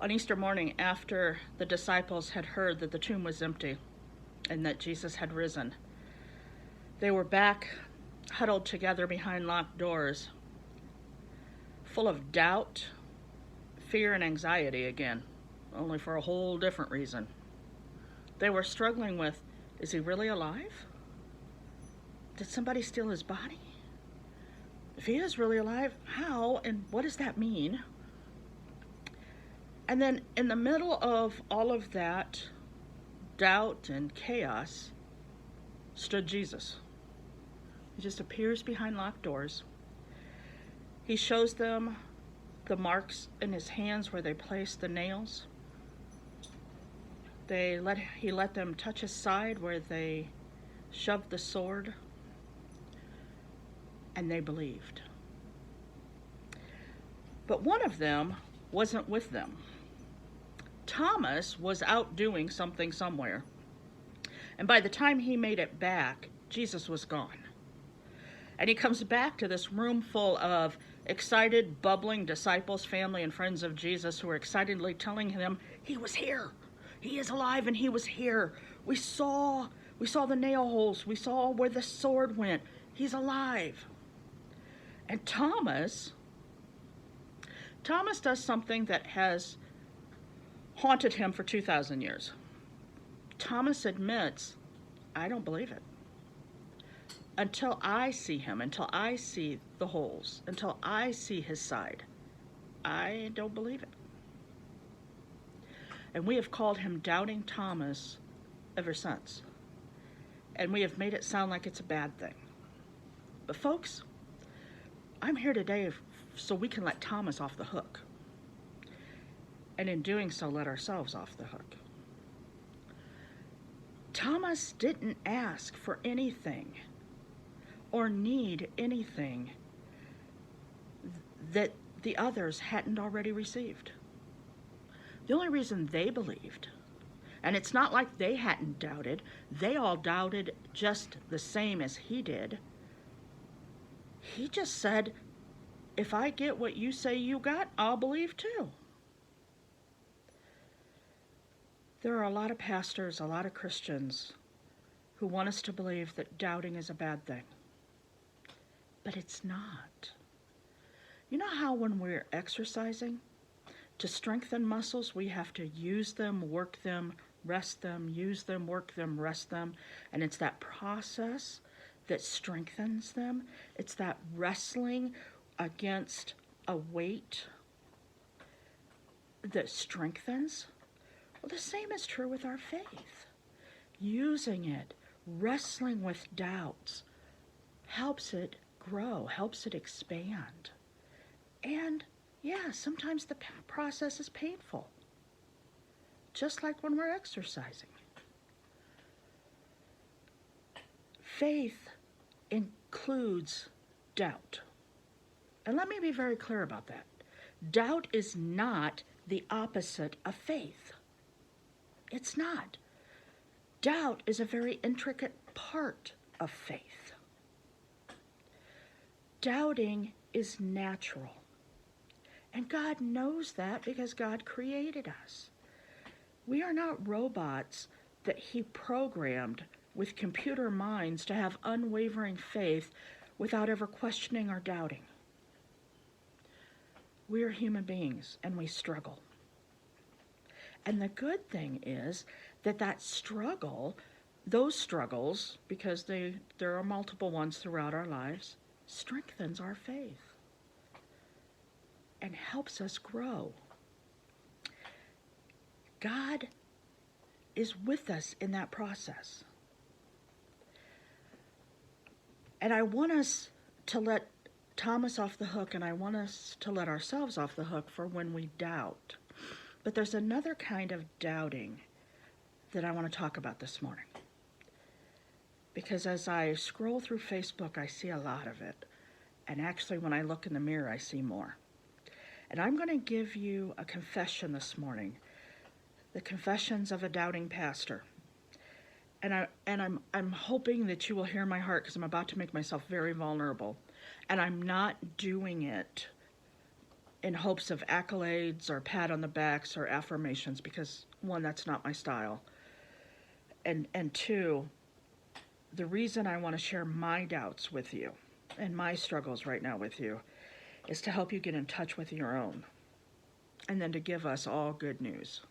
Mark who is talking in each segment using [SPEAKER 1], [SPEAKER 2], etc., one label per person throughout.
[SPEAKER 1] On Easter morning, after the disciples had heard that the tomb was empty and that Jesus had risen, they were back huddled together behind locked doors, full of doubt, fear, and anxiety again, only for a whole different reason. They were struggling with, is he really alive? Did somebody steal his body? If he is really alive, how and what does that mean? And then in the middle of all of that doubt and chaos stood Jesus. He just appears behind locked doors. He shows them the marks in his hands where they placed the nails. He let them touch his side where they shoved the sword, and they believed. But one of them wasn't with them. Thomas was out doing something somewhere. And by the time he made it back, Jesus was gone. And he comes back to this room full of excited, bubbling disciples, family, and friends of Jesus who are excitedly telling him, he was here. He is alive and he was here. We saw the nail holes. We saw where the sword went. He's alive. And Thomas does something that has haunted him for 2,000 years. Thomas admits, I don't believe it. Until I see him, until I see the holes, until I see his side, I don't believe it. And we have called him Doubting Thomas ever since. And we have made it sound like it's a bad thing. But folks, I'm here today so we can let Thomas off the hook. And in doing so, let ourselves off the hook. Thomas didn't ask for anything or need anything that the others hadn't already received. The only reason they believed, and it's not like they hadn't doubted, they all doubted just the same as he did. He just said, if I get what you say you got, I'll believe too. There are a lot of pastors, a lot of Christians who want us to believe that doubting is a bad thing. But it's not. You know how when we're exercising, to strengthen muscles, we have to use them, work them, rest them, use them, work them, rest them. And it's that process that strengthens them. It's that wrestling against a weight that strengthens. Well, the same is true with our faith. Using it, wrestling with doubts, helps it grow, helps it expand. And yeah, sometimes the process is painful, just like when we're exercising. Faith includes doubt. And let me be very clear about that. Doubt is not the opposite of faith. It's not. Doubt is a very intricate part of faith. Doubting is natural. And God knows that because God created us. We are not robots that He programmed with computer minds to have unwavering faith without ever questioning or doubting. We are human beings and we struggle. And the good thing is that struggle, those struggles, because there are multiple ones throughout our lives, strengthens our faith and helps us grow. God is with us in that process. And I want us to let Thomas off the hook, and I want us to let ourselves off the hook for when we doubt. But there's another kind of doubting that I want to talk about this morning. Because as I scroll through Facebook, I see a lot of it. And actually, when I look in the mirror, I see more. And I'm going to give you a confession this morning. The confessions of a doubting pastor. And I'm hoping that you will hear my heart because I'm about to make myself very vulnerable. And I'm not doing it in hopes of accolades or pat on the backs or affirmations, because one, that's not my style. And two, the reason I want to share my doubts with you and my struggles right now with you is to help you get in touch with your own, and then to give us all good news.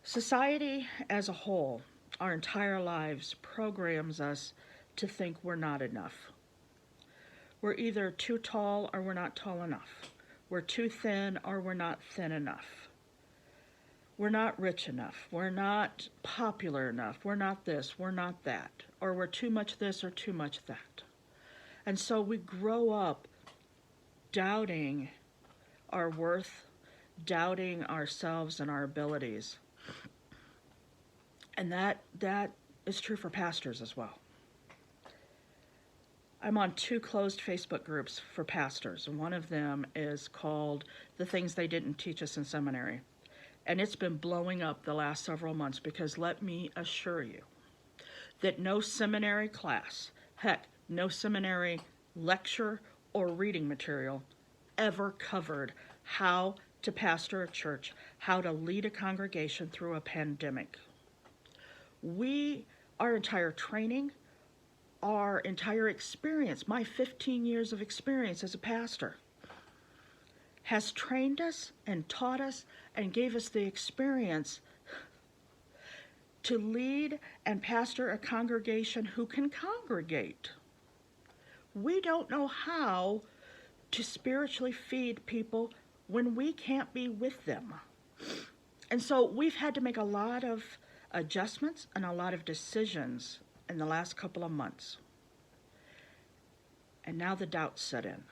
[SPEAKER 1] Society as a whole, our entire lives, programs us to think we're not enough. We're either too tall or we're not tall enough. We're too thin or we're not thin enough. We're not rich enough. We're not popular enough. We're not this, we're not that. Or we're too much this or too much that. And so we grow up doubting our worth, doubting ourselves and our abilities. And that is true for pastors as well. I'm on 2 closed Facebook groups for pastors, and one of them is called The Things They Didn't Teach Us in Seminary. And it's been blowing up the last several months, because let me assure you that no seminary class, heck, no seminary lecture or reading material ever covered how to pastor a church, how to lead a congregation through a pandemic. Our entire training, our entire experience, my 15 years of experience as a pastor, has trained us and taught us and gave us the experience to lead and pastor a congregation who can congregate. We don't know how to spiritually feed people when we can't be with them. And so we've had to make a lot of adjustments and a lot of decisions in the last couple of months. And now the doubts set in.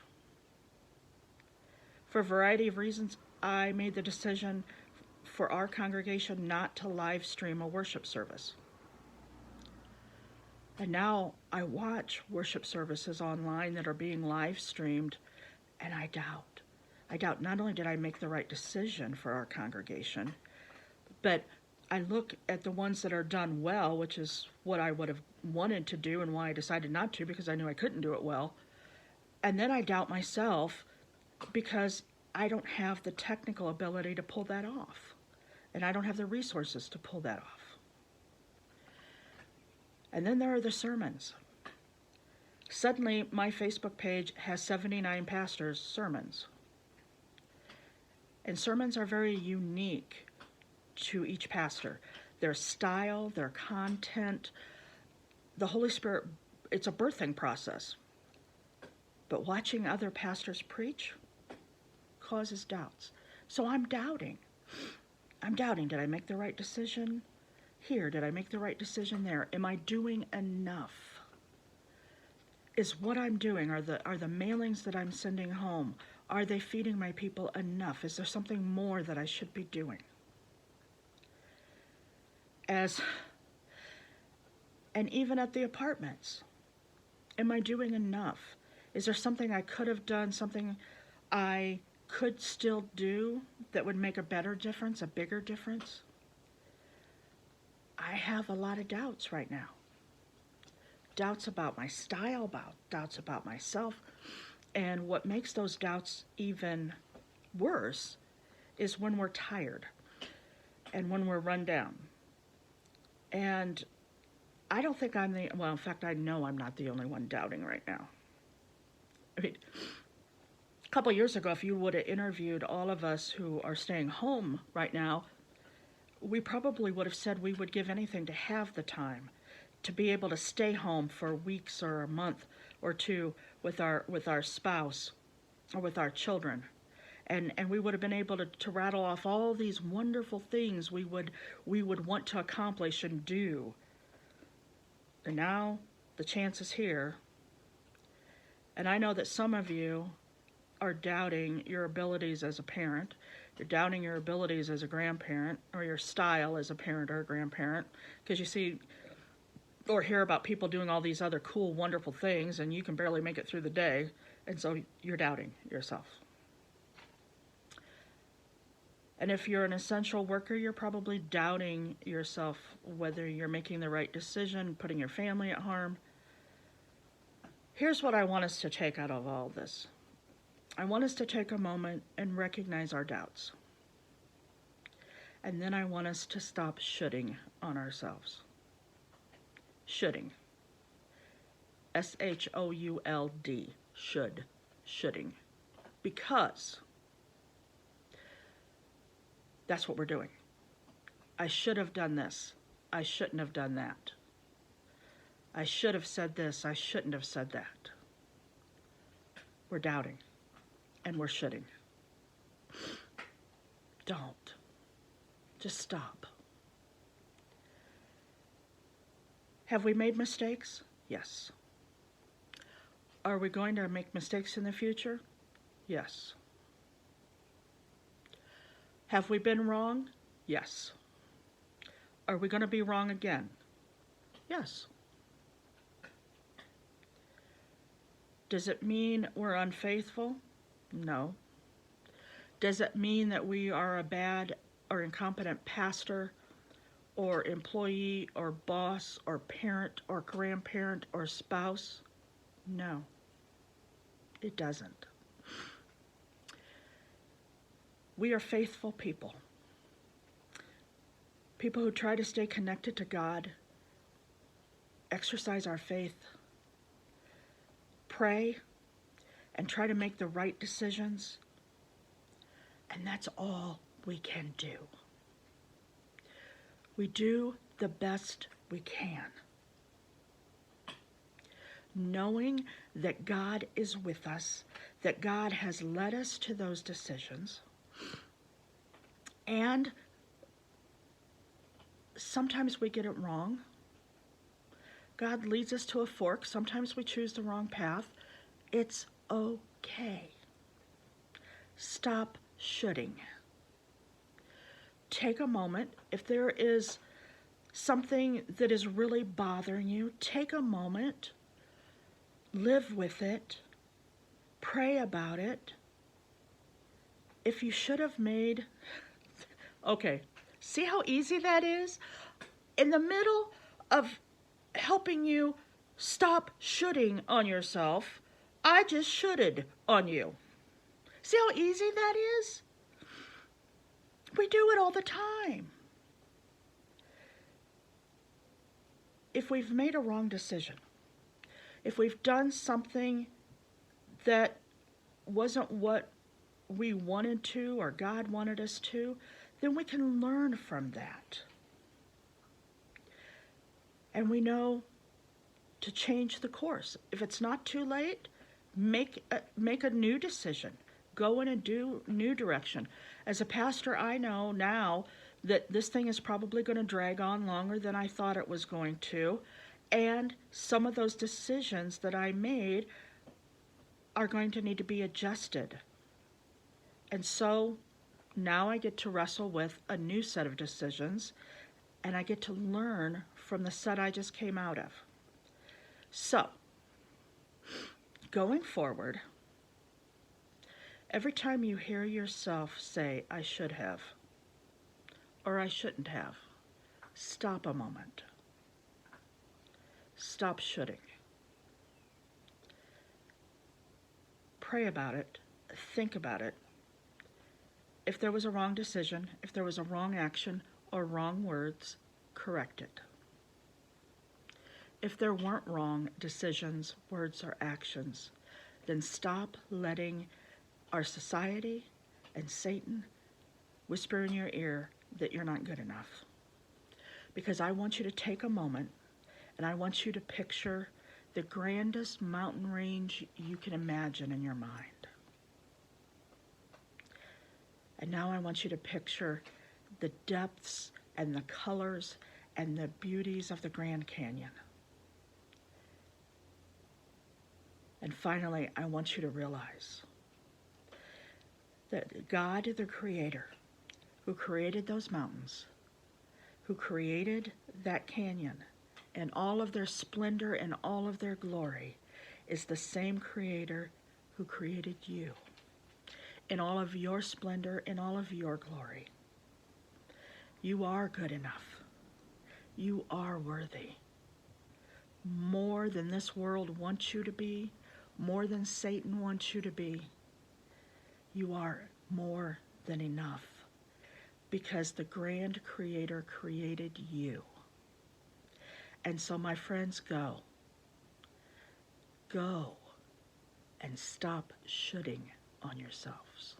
[SPEAKER 1] For a variety of reasons, I made the decision for our congregation not to live stream a worship service. And now I watch worship services online that are being live streamed, and I doubt. Not only did I make the right decision for our congregation, but I look at the ones that are done well, which is what I would have wanted to do and why I decided not to, because I knew I couldn't do it well. And then I doubt myself because I don't have the technical ability to pull that off. And I don't have the resources to pull that off. And then there are the sermons. Suddenly, my Facebook page has 79 pastors' sermons. And sermons are very unique to each pastor. Their style, their content, the Holy Spirit, it's a birthing process. But watching other pastors preach causes doubts. So I'm doubting. Did I make the right decision here? Did I make the right decision there? Am I doing enough? Is what I'm doing, are the mailings that I'm sending home, are they feeding my people enough? Is there something more that I should be doing? And even at the apartments, am I doing enough? Is there something I could have done, something I could still do that would make a better difference, a bigger difference? I have a lot of doubts right now. Doubts about my style, doubts about myself. And what makes those doubts even worse is when we're tired and when we're run down. And I don't think in fact, I know I'm not the only one doubting right now. I mean, a couple years ago, if you would have interviewed all of us who are staying home right now, we probably would have said we would give anything to have the time to be able to stay home for weeks or a month or two with our spouse or with our children. And we would have been able to rattle off all these wonderful things we would want to accomplish and do. And now the chance is here. And I know that some of you are doubting your abilities as a parent. You're doubting your abilities as a grandparent, or your style as a parent or a grandparent, because you see or hear about people doing all these other cool, wonderful things, and you can barely make it through the day, and so you're doubting yourself. And if you're an essential worker, you're probably doubting yourself, whether you're making the right decision, putting your family at harm. Here's what I want us to take out of all this. I want us to take a moment and recognize our doubts. And then I want us to stop shoulding on ourselves. Shoulding. S-H-O-U-L-D. Shoulding. Because that's what we're doing. I should have done this. I shouldn't have done that. I should have said this. I shouldn't have said that. We're doubting. And we're shoulding. Don't. Just stop. Have we made mistakes? Yes. Are we going to make mistakes in the future? Yes. Have we been wrong? Yes. Are we going to be wrong again? Yes. Does it mean we're unfaithful? No. Does it mean that we are a bad or incompetent pastor or employee or boss or parent or grandparent or spouse? No, it doesn't. We are faithful people. People who try to stay connected to God, exercise our faith, pray, and try to make the right decisions. And that's all we can do. We do the best we can, knowing that God is with us, that God has led us to those decisions. And sometimes we get it wrong. God leads us to a fork. Sometimes we choose the wrong path. It's okay. Stop shoulding. Take a moment. If there is something that is really bothering you, take a moment, live with it, pray about it. If you should have made, okay, see how easy that is? In the middle of helping you stop shoulding on yourself, I just shoulded on you. See how easy that is? We do it all the time. If we've made a wrong decision, if we've done something that wasn't what we wanted to or God wanted us to, then we can learn from that. And we know to change the course. If it's not too late, make a new decision. Go in a new direction. As a pastor, I know now that this thing is probably going to drag on longer than I thought it was going to. And some of those decisions that I made are going to need to be adjusted. And so now I get to wrestle with a new set of decisions, and I get to learn from the set I just came out of. So, going forward, every time you hear yourself say, I should have, or I shouldn't have, stop a moment. Stop shoulding. Pray about it. Think about it. If there was a wrong decision, if there was a wrong action or wrong words, correct it. If there weren't wrong decisions, words, or actions, then stop letting our society and Satan whisper in your ear that you're not good enough. Because I want you to take a moment and I want you to picture the grandest mountain range you can imagine in your mind. And now I want you to picture the depths and the colors and the beauties of the Grand Canyon. And finally, I want you to realize that God, the Creator, who created those mountains, who created that canyon, and all of their splendor and all of their glory, is the same Creator who created you in all of your splendor and all of your glory. You are good enough. You are worthy. More than this world wants you to be, more than Satan wants you to be. You are more than enough because the grand creator created you. And so, my friends, go. Go and stop shoulding on yourselves.